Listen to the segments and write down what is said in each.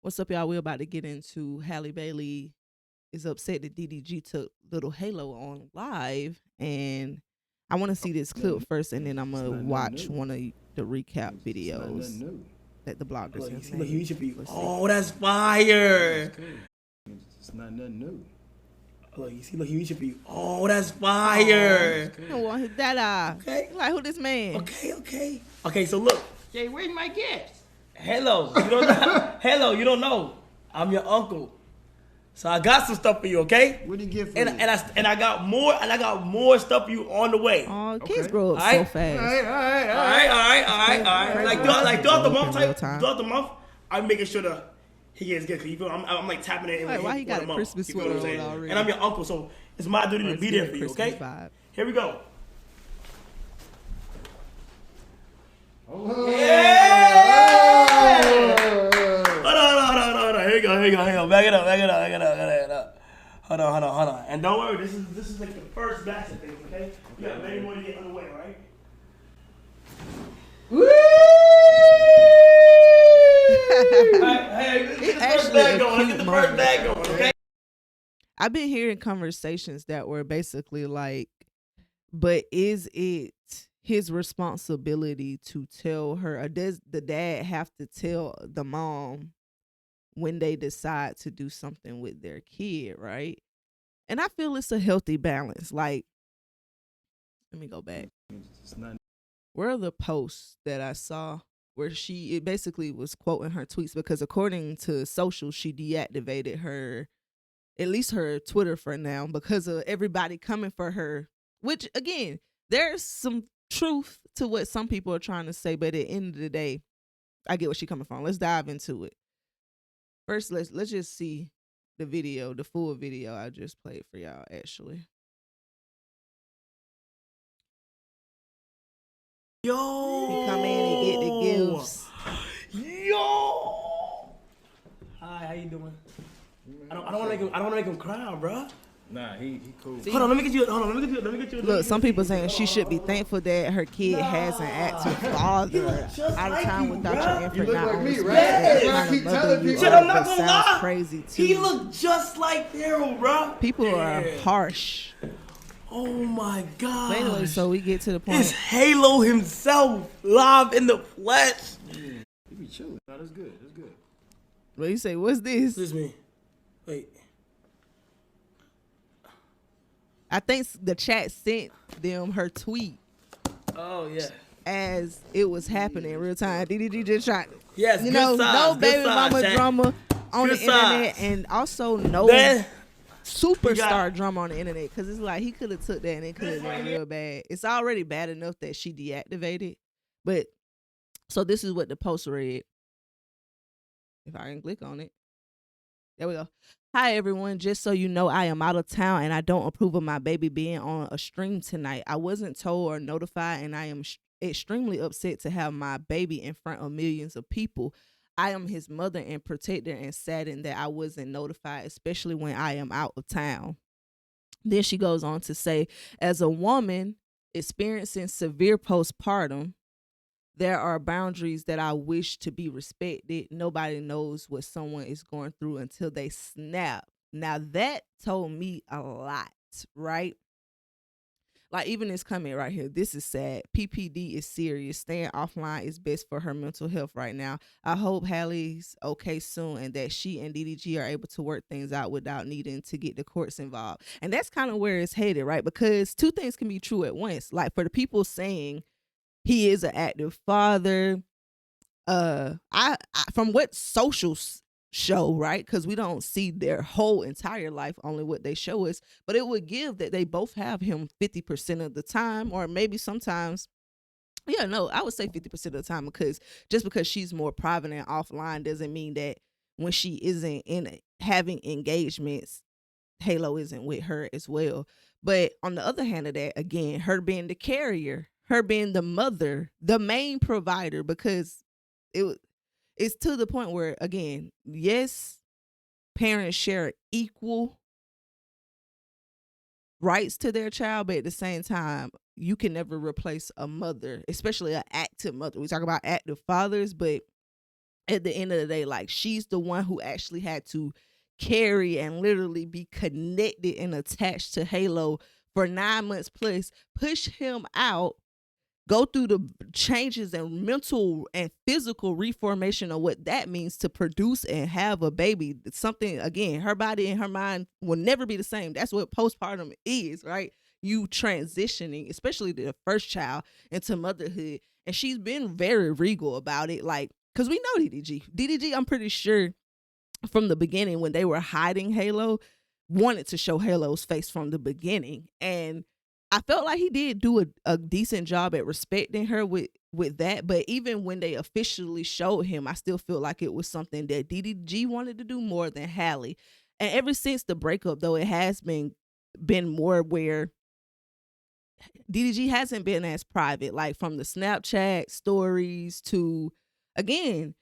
What's up, y'all? We're about to get into Halle Bailey is upset that DDG took Little Halo on live, and I want to see this clip first, and then I'm gonna watch one of the recap videos that the bloggers have made. You should be. Oh, that's fire! It's not nothing new. Look, you should be. Oh, that's fire! I don't want his dada. Okay. Like, who this man? Okay, so look. Jay, where's my gift? Hello, you don't know. Hello, you don't know. I'm your uncle. So I got some stuff for you, okay? What did he get for and you? And I got more stuff for you on the way. Oh, kids grow up All right. so fast. All right. Like throughout the month, I'm making sure that he gets good. Cause you feel I'm like tapping it in. Why he got a month, Christmas you feel what I'm sweater saying? on already? And I'm your uncle, so it's my duty to be there for you, okay? Vibe. Here we go. Oh. Yeah! Hold on. Here you go. Back it up. Hold on. And don't worry, this is like the first batch of things, okay? We got many more to get underway, right? Woo! Hey, let's get the first bag going. Okay? I've been hearing conversations that were basically like, but is it his responsibility to tell her, or does the dad have to tell the mom when they decide to do something with their kid, right? And I feel it's a healthy balance. Like, let me go back. Where are the posts that I saw where it basically was quoting her tweets? Because according to social, she deactivated at least her Twitter for now, because of everybody coming for her, which again, there's some truth to what some people are trying to say, but at the end of the day, I get where she's coming from. Let's dive into it. First, let's just see the video, the full video I just played for y'all, actually. Yo! He come in and get the gifts. Yo! Hi, how you doing? I don't want to make him cry, bro. Nah, he cool. Hold on, let me get you. Look, some people saying she should be thankful that her kid has an active father out of time without your infant. You look not like only me, right? that Yeah, kind keep of mother telling you people. are, I'm not but gonna sounds lie. crazy too. He looked just like Daryl, bro. People are harsh. Oh my god. But anyway, so we get to the It's point. Halo himself, live in the flesh. You be chilling. No, that's good. Well, you say, what's this? Excuse me. Wait. I think the chat sent them her tweet Oh yeah. as it was happening in real time. DDG just trying, Yes, you good know, size, no good baby size, mama chat. drama on Good the internet, size. and also no Then superstar drama on the internet, because it's like he could have took that and it could have been real bad. It's already bad enough that she deactivated, but so this is what the post read. If I can click on it, there we go. Hi everyone, just so you know, I am out of town and I don't approve of my baby being on a stream tonight. I wasn't told or notified, and I am extremely upset to have my baby in front of millions of people. I am his mother and protector, and saddened that I wasn't notified, especially when I am out of town. Then she goes on to say, as a woman experiencing severe postpartum, there are boundaries that I wish to be respected. Nobody knows what someone is going through until they snap. Now that told me a lot, right? Like, even this comment right here, this is sad. PPD is serious. Staying offline is best for her mental health right now. I hope Halle's okay soon, and that she and DDG are able to work things out without needing to get the courts involved. And that's kind of where it's headed, right? Because two things can be true at once. Like, for the people saying he is an active father, I from what socials show, right? Because we don't see their whole entire life, only what they show us, but it would give that they both have him 50% of the time, or maybe sometimes, yeah, no, I would say 50% of the time, because just because she's more private and offline doesn't mean that when she isn't having engagements, Halo isn't with her as well. But on the other hand of that, again, her being the carrier, her being the mother, the main provider, because it's to the point where, again, yes, parents share equal rights to their child, but at the same time, you can never replace a mother, especially an active mother. We talk about active fathers, but at the end of the day, like, she's the one who actually had to carry and literally be connected and attached to Halo for 9 months plus, push him out, go through the changes and mental and physical reformation of what that means to produce and have a baby. Something, again, her body and her mind will never be the same. That's what postpartum is, right? You transitioning, especially the first child, into motherhood. And she's been very regal about it, like, because we know DDG, I'm pretty sure from the beginning when they were hiding Halo, wanted to show Halo's face from the beginning. And I felt like he did do a decent job at respecting her with that. But even when they officially showed him, I still feel like it was something that DDG wanted to do more than Halle. And ever since the breakup, though, it has been more where DDG hasn't been as private, like from the Snapchat stories to, again,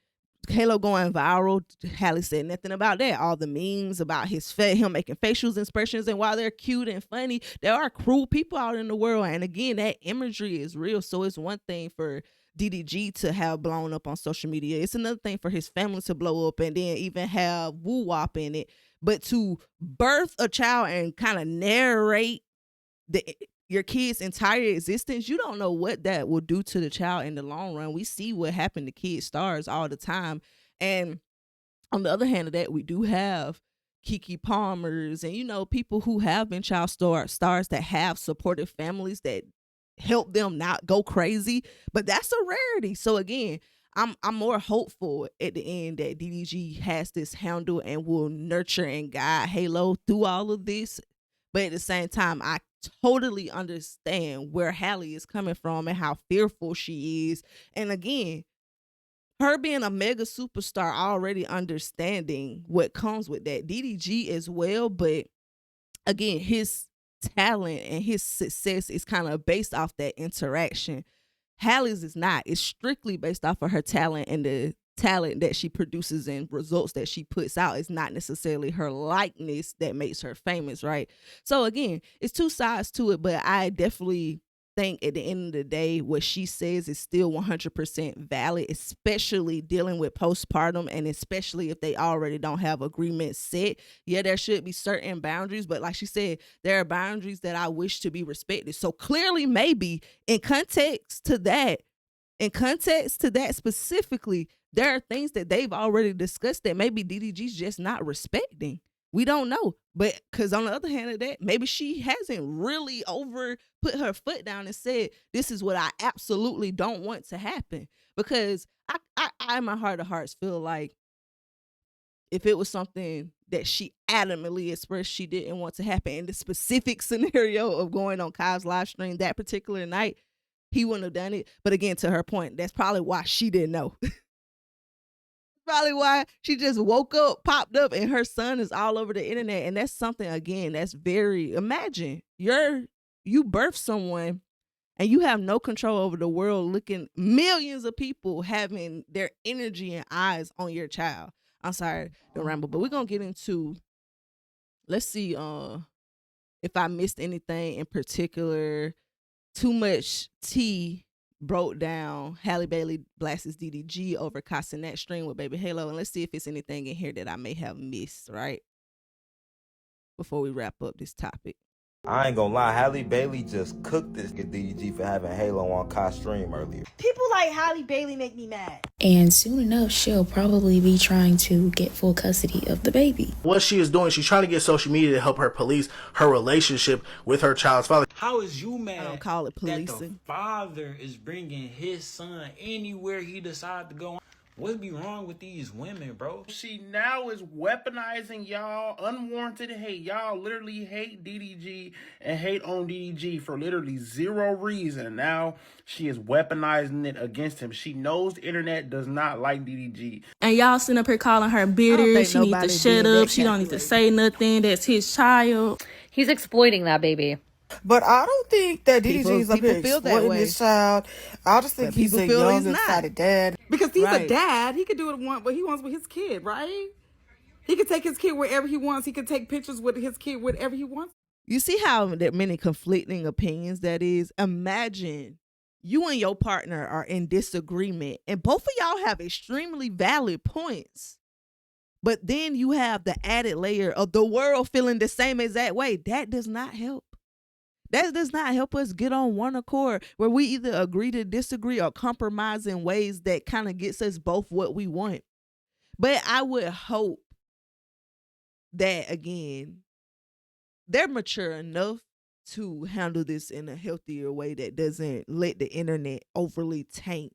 Halo going viral. Halle said nothing about that. All the memes about him making facial expressions, and while they're cute and funny, there are cruel people out in the world. And again, that imagery is real. So it's one thing for DDG to have blown up on social media. It's another thing for his family to blow up and then even have woo wop in it. But to birth a child and kind of narrate your kid's entire existence, you don't know what that will do to the child in the long run. We see what happened to kid stars all the time. And on the other hand of that, we do have Keke Palmers and, you know, people who have been child stars that have supportive families that help them not go crazy. But that's a rarity. So again, I'm more hopeful at the end that DDG has this handle and will nurture and guide Halo through all of this. But at the same time, I totally understand where Halle is coming from and how fearful she is. And again, her being a mega superstar, already understanding what comes with that. DDG as well, but again, his talent and his success is kind of based off that interaction. Halle's is not. It's strictly based off of her talent, and the talent that she produces and results that she puts out is not necessarily her likeness that makes her famous, right? So again, it's two sides to it, but I definitely think at the end of the day, what she says is still 100% valid, especially dealing with postpartum, and especially if they already don't have agreements set. Yeah, there should be certain boundaries, but like she said, there are boundaries that I wish to be respected. So clearly, maybe in context to that specifically, there are things that they've already discussed that maybe DDG's just not respecting. We don't know. But because on the other hand of that, maybe she hasn't really put her foot down and said, this is what I absolutely don't want to happen. Because I in my heart of hearts feel like if it was something that she adamantly expressed she didn't want to happen, in the specific scenario of going on Kyle's live stream that particular night, he wouldn't have done it. But again, to her point, that's probably why she didn't know. Probably why she just woke up, popped up, and her son is all over the internet. And that's something, again, that's very, imagine you birth someone and you have no control over the world, looking millions of people having their energy and eyes on your child. I'm sorry to ramble, but we're going to get into, let's see if I missed anything in particular. Too much tea broke down Halle Bailey blasts DDG over Cenat stream with Baby Halo, and let's see if it's anything in here that I may have missed, right? Before we wrap up this topic. I ain't gonna lie, Halle Bailey just cooked this DDG for having Halo on Kai stream earlier. People like Halle Bailey make me mad. And soon enough, she'll probably be trying to get full custody of the baby. What she is doing, she's trying to get social media to help her police her relationship with her child's father. How is you mad I don't call it that policing. the father is bringing his son anywhere he decides to go? What be wrong with these women, bro? She now is weaponizing y'all unwarranted hate. Y'all literally hate DDG and hate on DDG for literally zero reason. Now she is weaponizing it against him. She knows the internet does not like DDG. And y'all sitting up here calling her bitter. She needs to shut up. She don't need to say nothing. That's his child. He's exploiting that baby. But I don't think that DDG's up here exploiting his child. I just think he's a young, excited dad. Because he's a dad. He can do what he wants with his kid, right? He can take his kid wherever he wants. He can take pictures with his kid wherever he wants. You see how there are many conflicting opinions that is? Imagine you and your partner are in disagreement, and both of y'all have extremely valid points, but then you have the added layer of the world feeling the same exact way. That does not help. That does not help us get on one accord where we either agree to disagree or compromise in ways that kind of gets us both what we want. But I would hope that, again, they're mature enough to handle this in a healthier way that doesn't let the internet overly taint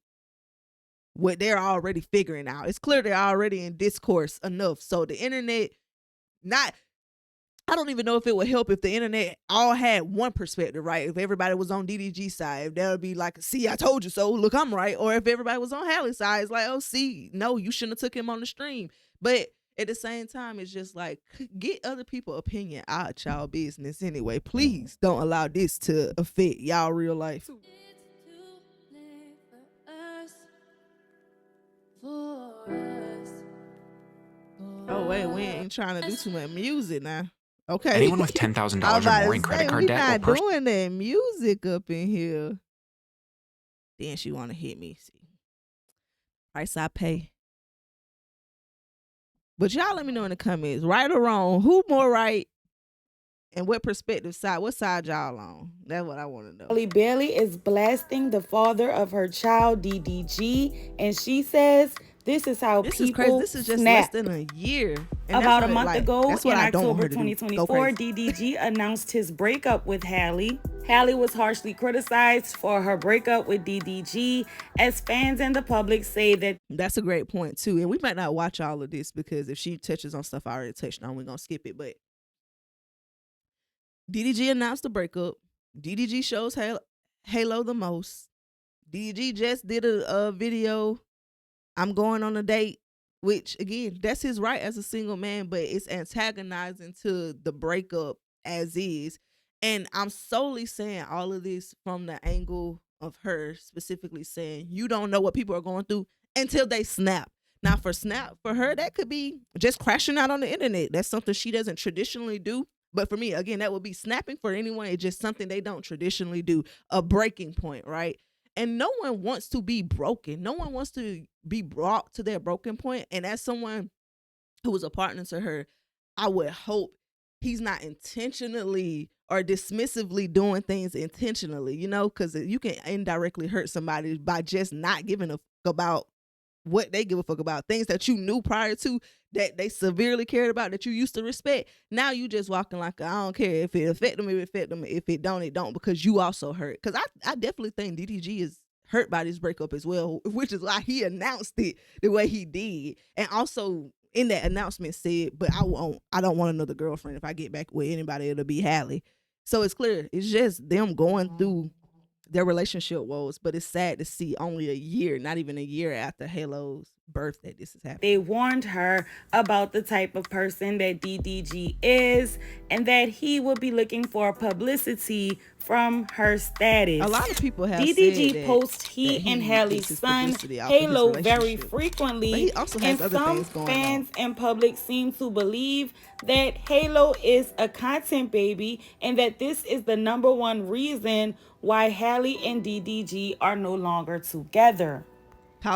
what they're already figuring out. It's clear they're already in discourse enough. So the internet, I don't even know if it would help if the internet all had one perspective, right? If everybody was on DDG's side, that would be like, see, I told you so, look, I'm right. Or if everybody was on Halle's side, it's like, oh, see, no, you shouldn't have took him on the stream. But at the same time, it's just like, get other people's opinion out y'all business anyway. Please don't allow this to affect y'all real life. Oh, wait, we ain't trying to do too much music now. Okay. Anyone with $10,000 or more in credit card debt will doing that music up in here. Then she want to hit me. See, price I pay. But y'all let me know in the comments, right or wrong, who more right and what perspective side, what side y'all on? That's what I want to know. Halle Bailey is blasting the father of her child, DDG, and she says this is how this people is crazy. This is just less than a year. And about a month ago, in October to 2024, DDG announced his breakup with Halle. Halle was harshly criticized for her breakup with DDG, as fans and the public say that. That's a great point, too. And we might not watch all of this because if she touches on stuff I already touched on, we're going to skip it. But DDG announced the breakup. DDG shows Halo the most. DDG just did a video, I'm going on a date, which, again, that's his right as a single man, but it's antagonizing to the breakup as is. And I'm solely saying all of this from the angle of her specifically saying you don't know what people are going through until they snap. Now, for her, that could be just crashing out on the internet. That's something she doesn't traditionally do. But for me, again, that would be snapping. For anyone. It's just something they don't traditionally do, a breaking point, right? And no one wants to be broken. No one wants to be brought to their broken point. And as someone who was a partner to her, I would hope he's not intentionally or dismissively doing things intentionally, you know, because you can indirectly hurt somebody by just not giving a fuck about what they give a fuck about, things that you knew prior to that they severely cared about, that you used to respect. Now you just walking like, I don't care if it affect them, if it don't, it don't, because you also hurt. Because I definitely think DDG is hurt by this breakup as well, which is why he announced it the way he did. And also in that announcement said, but I don't want another girlfriend. If I get back with anybody, it'll be Halle. So it's clear. It's just them going through their relationship woes, but it's sad to see only a year, not even a year after Halo's birth, that this is happening. They warned her about the type of person that DDG is and that he would be looking for publicity from her status. A lot of people have DDG posts he and Halle's son Halo very frequently, but he also has and other some things going fans on. and public seem to believe that Halo is a content baby and that this is the #1 reason why Halle and DDG are no longer together.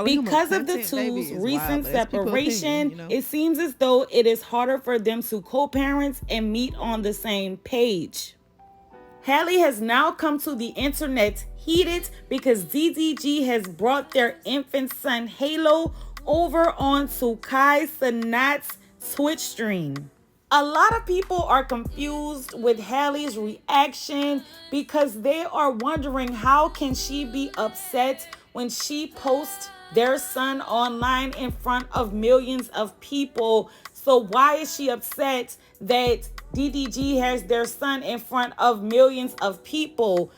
Because of the two's recent separation, it seems as though it is harder for them to co-parent and meet on the same page. Halle has now come to the internet heated because DDG has brought their infant son Halo over onto Cenat's Twitch stream. A lot of people are confused with Halle's reaction because they are wondering how can she be upset when she posts their son online in front of millions of people. So why is she upset that DDG has their son in front of millions of people?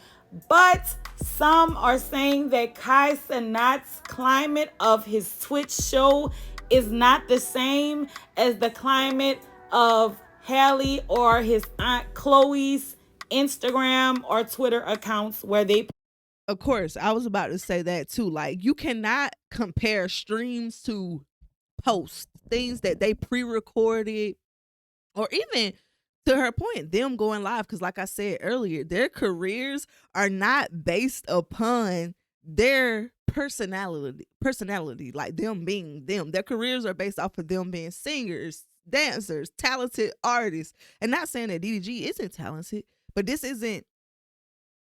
But some are saying that Cenat's climate of his Twitch show is not the same as the climate of Halle or his Aunt Chloe's Instagram or Twitter accounts where they. Of course, I was about to say that too. Like, you cannot compare streams to posts, things that they pre-recorded, or even to her point, them going live. Because like I said earlier, their careers are not based upon their personality, like them being them. Their careers are based off of them being singers, dancers, talented artists. And not saying that DDG isn't talented, but this isn't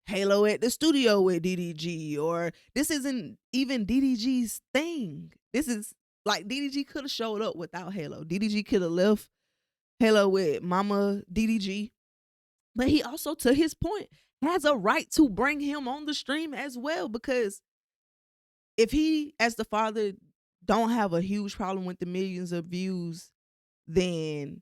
Halo at the studio with DDG, or this isn't even DDG's thing. This is like DDG could have showed up without Halo. DDG could have left Halo with Mama DDG. But he also, to his point, has a right to bring him on the stream as well, because if he, as the father, don't have a huge problem with the millions of views, then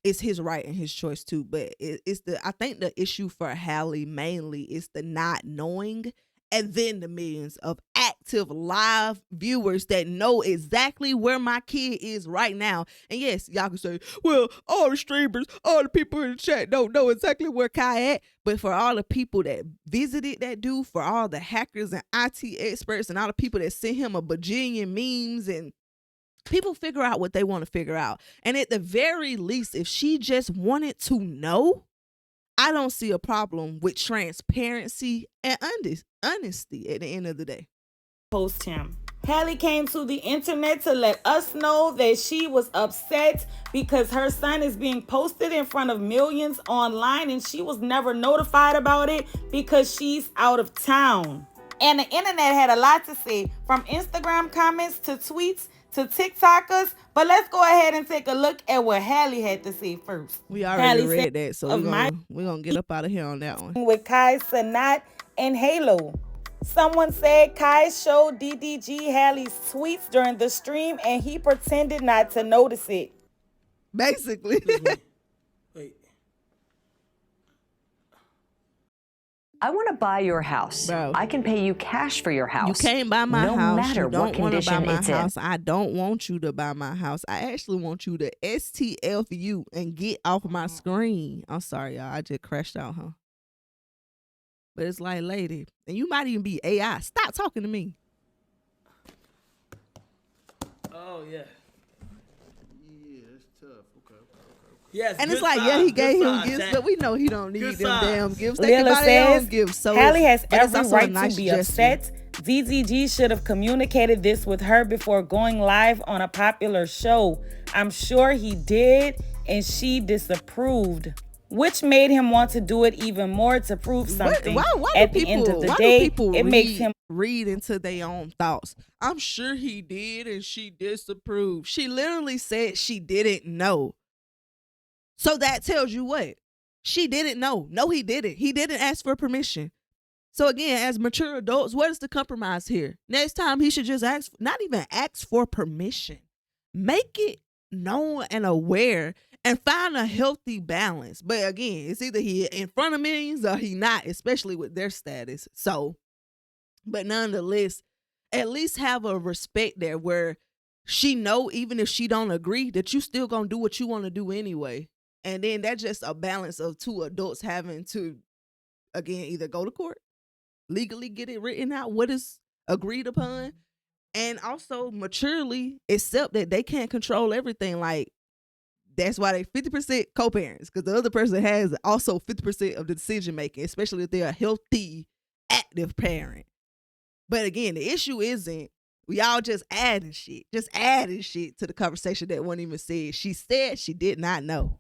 it's his right and his choice too. But I think the issue for Halle mainly is the not knowing, and then the millions of active live viewers that know exactly where my kid is right now. And yes, y'all can say, well, all the streamers, all the people in the chat don't know exactly where Kai at. But for all the people that visited that dude, for all the hackers and IT experts and all the people that sent him a bajillion memes, and people figure out what they want to figure out. And at the very least, if she just wanted to know, I don't see a problem with transparency and honesty at the end of the day. Post him. Halle came to the internet to let us know that she was upset because her son is being posted in front of millions online, and she was never notified about it because she's out of town. And the internet had a lot to say, from Instagram comments to tweets to TikTokers. But let's go ahead and take a look at what Halle had to say first. We already read that, so we're gonna get up out of here on that one. With Kai, Cenat, and Halo. Someone said Kai showed DDG Halle's tweets during the stream and he pretended not to notice it. Basically. Wait. I want to buy your house. Bro, I can pay you cash for your house. You can't buy my no house. Matter You what don't want to buy my condition house. it's I don't want you to buy my house. I actually want you to STF you and get off my screen. I'm sorry, y'all. I just crashed out, huh? But it's like, lady, and you might even be AI. Stop talking to me. Oh, yeah. Yeah, that's tough. Okay. Yes, and it's like, yeah, he gave him gifts, but we know he don't need them damn gifts. They Lila can buy their own says gifts. So Halle has every also right nice to be gesture. upset. DDG should have communicated this with her before going live on a popular show. I'm sure he did, and she disapproved, which made him want to do it even more to prove something. Why At the end of the day, it makes him read into their own thoughts. I'm sure he did, and she disapproved. She literally said she didn't know. So that tells you what? She didn't know. No, he didn't. He didn't ask for permission. So again, as mature adults, what is the compromise here? Next time he should just ask, not even ask for permission. Make it known and aware and find a healthy balance. But again, it's either he in front of millions or he not, especially with their status. So, but nonetheless, at least have a respect there where she know, even if she don't agree, that you still gonna do what you want to do anyway. And then that's just a balance of two adults having to, again, either go to court, legally get it written out, what is agreed upon, and also maturely accept that they can't control everything. Like, that's why they 50% co-parents, because the other person has also 50% of the decision making, especially if they're a healthy, active parent. But again, the issue isn't we all just adding shit to the conversation that wasn't even said. She said she did not know.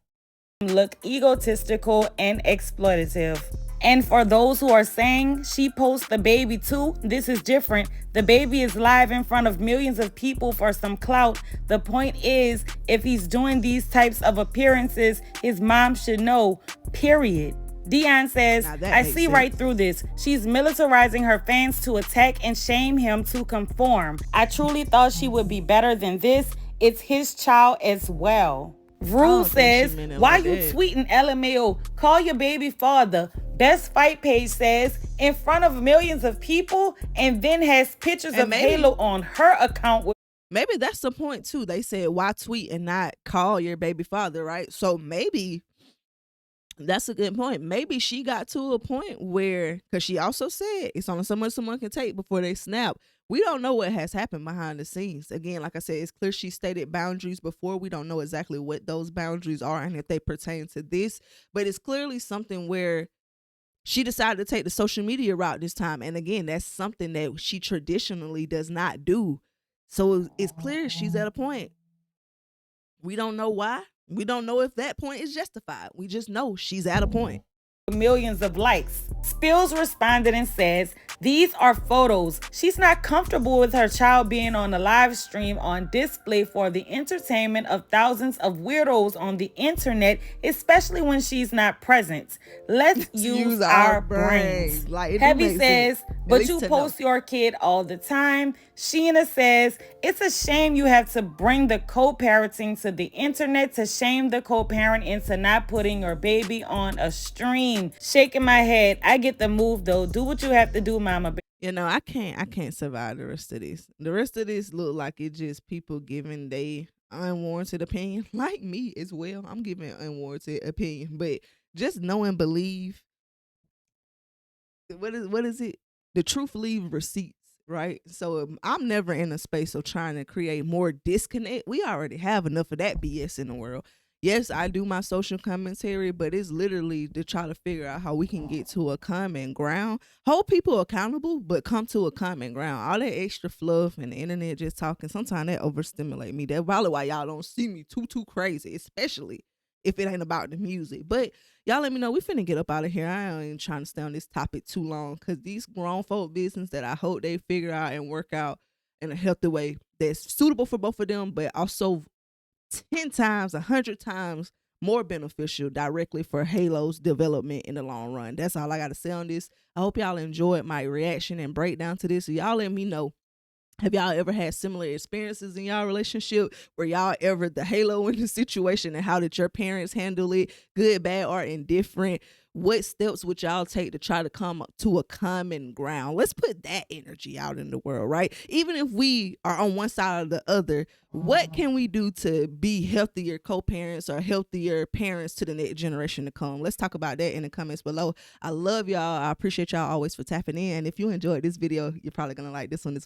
Look egotistical and exploitative. And for those who are saying she posts the baby too, this is different. The baby is live in front of millions of people for some clout. The point is, if he's doing these types of appearances, his mom should know, period. Dion says, I see sense. Right through this. She's militarizing her fans to attack and shame him to conform. I truly thought she would be better than this. It's his child as well. Rue says, why you tweeting LMAO? Call your baby father. Best Fight page says, in front of millions of people, and then has pictures of Halo on her account. Maybe that's the point too. They said, why tweet and not call your baby father, right? So maybe that's a good point. Maybe she got to a point where, because she also said it's only so much someone can take before they snap. We don't know what has happened behind the scenes. Again, like I said, it's clear she stated boundaries before. We don't know exactly what those boundaries are and if they pertain to this. But it's clearly something where She decided to take the social media route this time. And again, that's something that she traditionally does not do. So it's clear she's at a point. We don't know why. We don't know if that point is justified. We just know she's at a point. Millions of likes. Spills responded and says, these are photos. She's not comfortable with her child being on the live stream on display for the entertainment of thousands of weirdos on the internet, especially when she's not present. Let's use our brains. Like, Heavy says, but you post your kid all the time. Sheena says, it's a shame you have to bring the co-parenting to the internet to shame the co-parent into not putting your baby on a stream. Shaking my head. I get the move though. Do what you have to do, mama. You know, I can't survive the rest of this. The rest of this look like it's just people giving they unwarranted opinion, like me as well. I'm giving unwarranted opinion, but just know and believe. What is it? The truth leave receipts, right? So I'm never in a space of trying to create more disconnect. We already have enough of that BS in the world. Yes, I do my social commentary, but it's literally to try to figure out how we can get to a common ground. Hold people accountable, but come to a common ground. All that extra fluff and the internet just talking, sometimes that overstimulate me. That's probably why y'all don't see me too crazy, especially if it ain't about the music. But y'all let me know. We finna get up out of here. I ain't trying to stay on this topic too long because these grown folk business that I hope they figure out and work out in a healthy way that's suitable for both of them, but also 10 times, 100 times more beneficial directly for Halo's development in the long run. That's all I got to say on this. I hope y'all enjoyed my reaction and breakdown to this. So y'all let me know. Have y'all ever had similar experiences in y'all relationship? Were y'all ever the Halo in the situation, and how did your parents handle it? Good, bad, or indifferent? What steps would y'all take to try to come to a common ground? Let's put that energy out in the world, right? Even if we are on one side or the other, what can we do to be healthier co-parents or healthier parents to the next generation to come? Let's talk about that in the comments below. I love y'all. I appreciate y'all always for tapping in. And if you enjoyed this video, you're probably going to like this one as well.